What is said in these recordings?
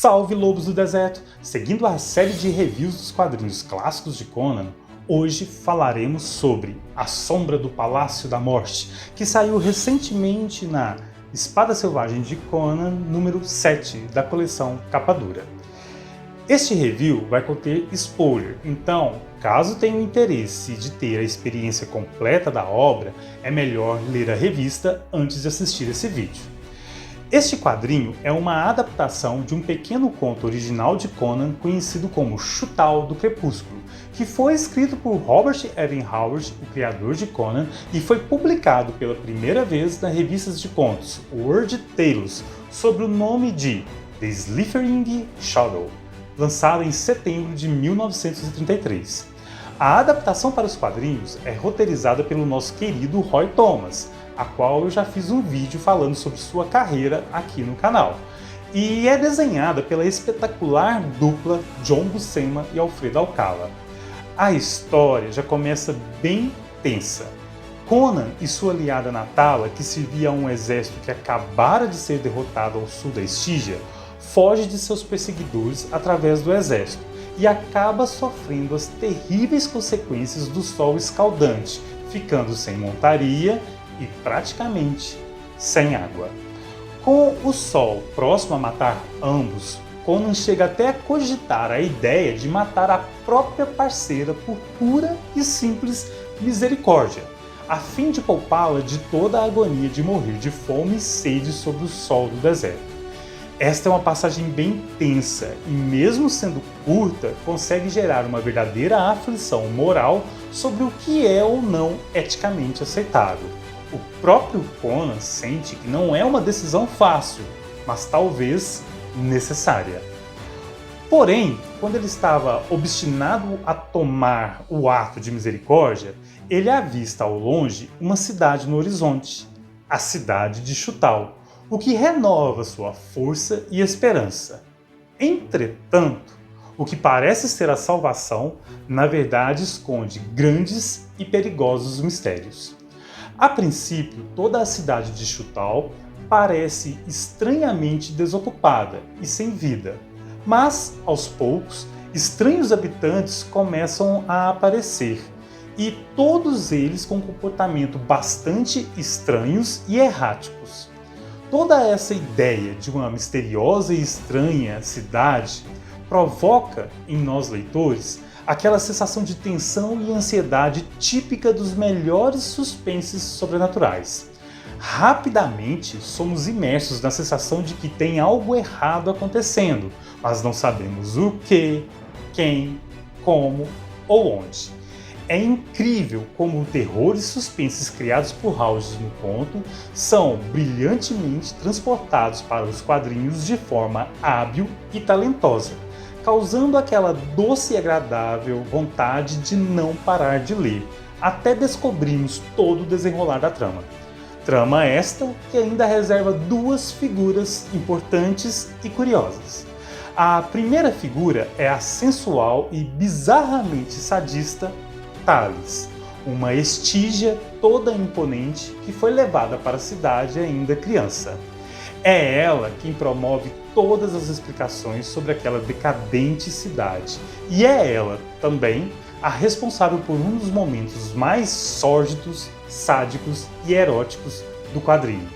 Salve lobos do deserto! Seguindo a série de reviews dos quadrinhos clássicos de Conan, hoje falaremos sobre A Sombra do Palácio da Morte, que saiu recentemente na Espada Selvagem de Conan, número 7 da coleção Capa Dura. Este review vai conter spoiler, então, caso tenha o interesse de ter a experiência completa da obra, é melhor ler a revista antes de assistir esse vídeo. Este quadrinho é uma adaptação de um pequeno conto original de Conan conhecido como Shutao do Crepúsculo, que foi escrito por Robert Evan Howard, o criador de Conan, e foi publicado pela primeira vez nas revistas de contos Weird Tales, sob o nome de The Slithering Shadow, lançado em setembro de 1933. A adaptação para os quadrinhos é roteirizada pelo nosso querido Roy Thomas, a qual eu já fiz um vídeo falando sobre sua carreira aqui no canal, e é desenhada pela espetacular dupla John Buscema e Alfredo Alcala. A história já começa bem tensa. Conan e sua aliada Natala, que servia a um exército que acabara de ser derrotado ao sul da Estígia, foge de seus perseguidores através do exército e acaba sofrendo as terríveis consequências do sol escaldante, ficando sem montaria e praticamente sem água. Com o sol próximo a matar ambos, Conan chega até a cogitar a ideia de matar a própria parceira por pura e simples misericórdia, a fim de poupá-la de toda a agonia de morrer de fome e sede sob o sol do deserto. Esta é uma passagem bem tensa e, mesmo sendo curta, consegue gerar uma verdadeira aflição moral sobre o que é ou não eticamente aceitável. O próprio Conan sente que não é uma decisão fácil, mas talvez necessária. Porém, quando ele estava obstinado a tomar o ato de misericórdia, ele avista ao longe uma cidade no horizonte, a cidade de Shutao, o que renova sua força e esperança. Entretanto, o que parece ser a salvação, na verdade esconde grandes e perigosos mistérios. A princípio, toda a cidade de Shutao parece estranhamente desocupada e sem vida, mas, aos poucos, estranhos habitantes começam a aparecer, e todos eles com comportamento bastante estranhos e erráticos. Toda essa ideia de uma misteriosa e estranha cidade provoca em nós leitores aquela sensação de tensão e ansiedade típica dos melhores suspenses sobrenaturais. Rapidamente somos imersos na sensação de que tem algo errado acontecendo, mas não sabemos o que, quem, como ou onde. É incrível como o terror e suspenses criados por Howard no conto são brilhantemente transportados para os quadrinhos de forma hábil e talentosa, causando aquela doce e agradável vontade de não parar de ler, até descobrirmos todo o desenrolar da trama. Trama esta que ainda reserva duas figuras importantes e curiosas. A primeira figura é a sensual e bizarramente sadista Talis, uma estígia toda imponente que foi levada para a cidade ainda criança. É ela quem promove todas as explicações sobre aquela decadente cidade, e é ela também a responsável por um dos momentos mais sórdidos, sádicos e eróticos do quadrinho.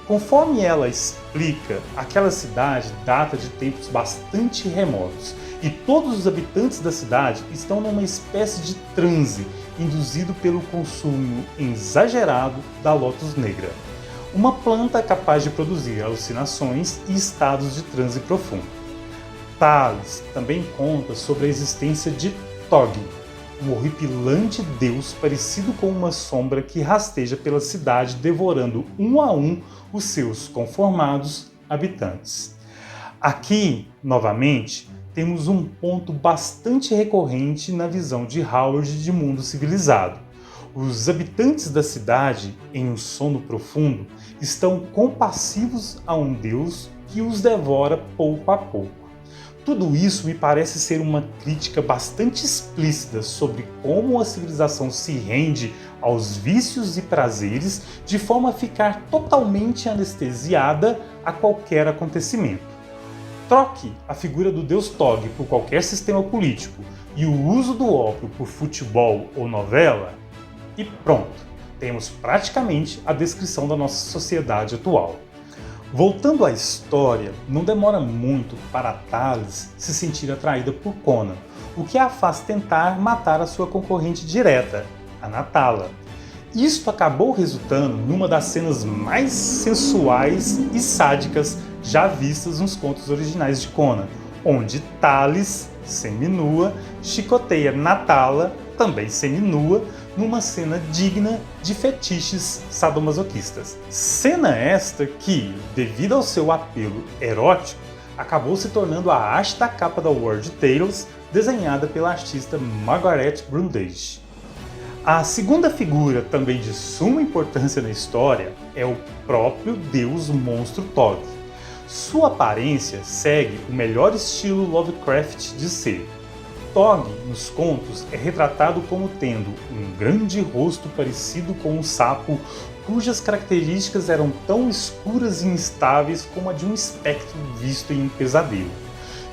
Conforme ela explica, aquela cidade data de tempos bastante remotos, e todos os habitantes da cidade estão numa espécie de transe induzido pelo consumo exagerado da lótus negra, uma planta capaz de produzir alucinações e estados de transe profundo. Talis também conta sobre a existência de Tog, um horripilante deus parecido com uma sombra que rasteja pela cidade devorando um a um os seus conformados habitantes. Aqui, novamente, temos um ponto bastante recorrente na visão de Howard de mundo civilizado. Os habitantes da cidade, em um sono profundo, estão compassivos a um deus que os devora pouco a pouco. Tudo isso me parece ser uma crítica bastante explícita sobre como a civilização se rende aos vícios e prazeres de forma a ficar totalmente anestesiada a qualquer acontecimento. Troque a figura do deus Tog por qualquer sistema político e o uso do ópio por futebol ou novela e pronto, temos praticamente a descrição da nossa sociedade atual. Voltando à história, não demora muito para Thales se sentir atraída por Conan, o que a faz tentar matar a sua concorrente direta, a Natala. Isto acabou resultando numa das cenas mais sensuais e sádicas já vistas nos contos originais de Conan, onde Thales, seminua, chicoteia Natala, também seminua, numa cena digna de fetiches sadomasoquistas. Cena esta que, devido ao seu apelo erótico, acabou se tornando a arte da capa da World Tales, desenhada pela artista Margaret Brundage. A segunda figura, também de suma importância na história, é o próprio deus monstro Tog. Sua aparência segue o melhor estilo Lovecraft de ser. Tog, nos contos, é retratado como tendo um grande rosto parecido com um sapo, cujas características eram tão escuras e instáveis como a de um espectro visto em um pesadelo.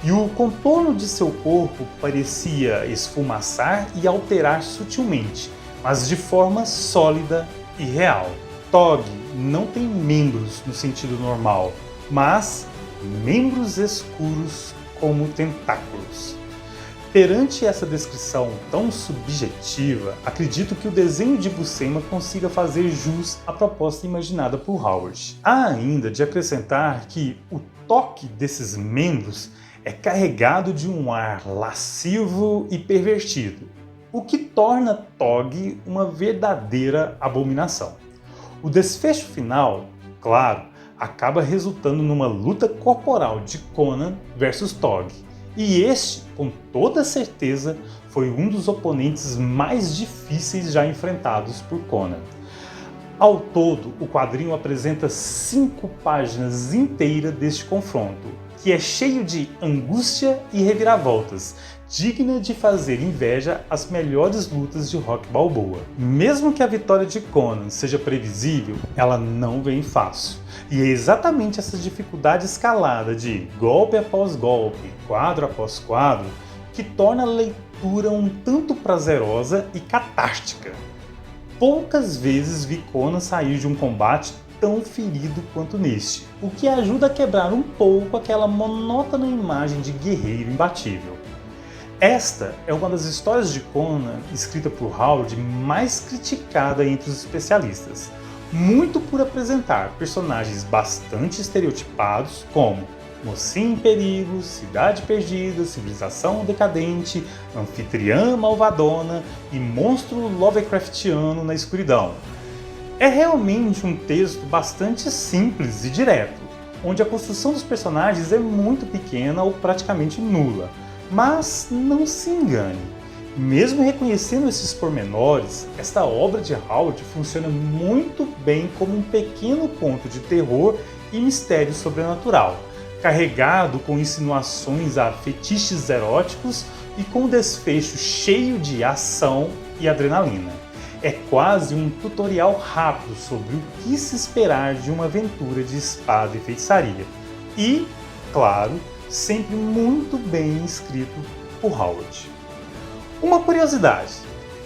E o contorno de seu corpo parecia esfumaçar e alterar sutilmente, mas de forma sólida e real. Tog não tem membros no sentido normal, mas membros escuros como tentáculos. Perante essa descrição tão subjetiva, acredito que o desenho de Buscema consiga fazer jus à proposta imaginada por Howard. Há ainda de acrescentar que o toque desses membros é carregado de um ar lascivo e pervertido, o que torna Tog uma verdadeira abominação. O desfecho final, claro, acaba resultando numa luta corporal de Conan versus Tog, e este, com toda certeza, foi um dos oponentes mais difíceis já enfrentados por Conan. Ao todo, o quadrinho apresenta 5 páginas inteiras deste confronto, que é cheio de angústia e reviravoltas, digna de fazer inveja às melhores lutas de Rocky Balboa. Mesmo que a vitória de Conan seja previsível, ela não vem fácil. E é exatamente essa dificuldade escalada de golpe após golpe, quadro após quadro, que torna a leitura um tanto prazerosa e catártica. Poucas vezes vi Conan sair de um combate tão ferido quanto neste, o que ajuda a quebrar um pouco aquela monótona imagem de guerreiro imbatível. Esta é uma das histórias de Conan escrita por Howard mais criticada entre os especialistas, muito por apresentar personagens bastante estereotipados como mocinha em perigo, cidade perdida, civilização decadente, anfitriã malvadona e monstro Lovecraftiano na escuridão. É realmente um texto bastante simples e direto, onde a construção dos personagens é muito pequena ou praticamente nula. Mas não se engane, mesmo reconhecendo esses pormenores, esta obra de Howard funciona muito bem como um pequeno conto de terror e mistério sobrenatural, carregado com insinuações a fetiches eróticos e com um desfecho cheio de ação e adrenalina. É quase um tutorial rápido sobre o que se esperar de uma aventura de espada e feitiçaria. E, claro, sempre muito bem escrito por Howard. Uma curiosidade,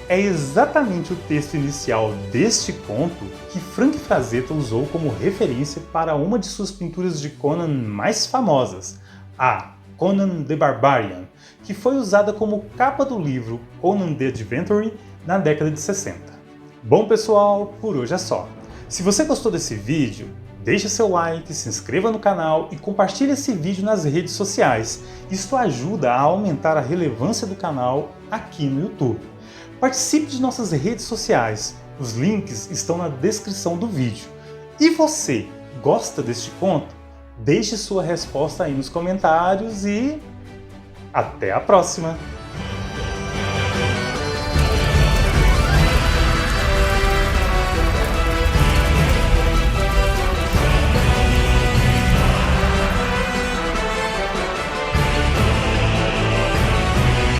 é exatamente o texto inicial deste conto que Frank Frazetta usou como referência para uma de suas pinturas de Conan mais famosas, a Conan the Barbarian, que foi usada como capa do livro Conan the Adventurer na década de 60. Bom pessoal, por hoje é só. Se você gostou desse vídeo, deixe seu like, se inscreva no canal e compartilhe esse vídeo nas redes sociais. Isso ajuda a aumentar a relevância do canal aqui no YouTube. Participe de nossas redes sociais, os links estão na descrição do vídeo. E você, gosta deste conto? Deixe sua resposta aí nos comentários e até a próxima!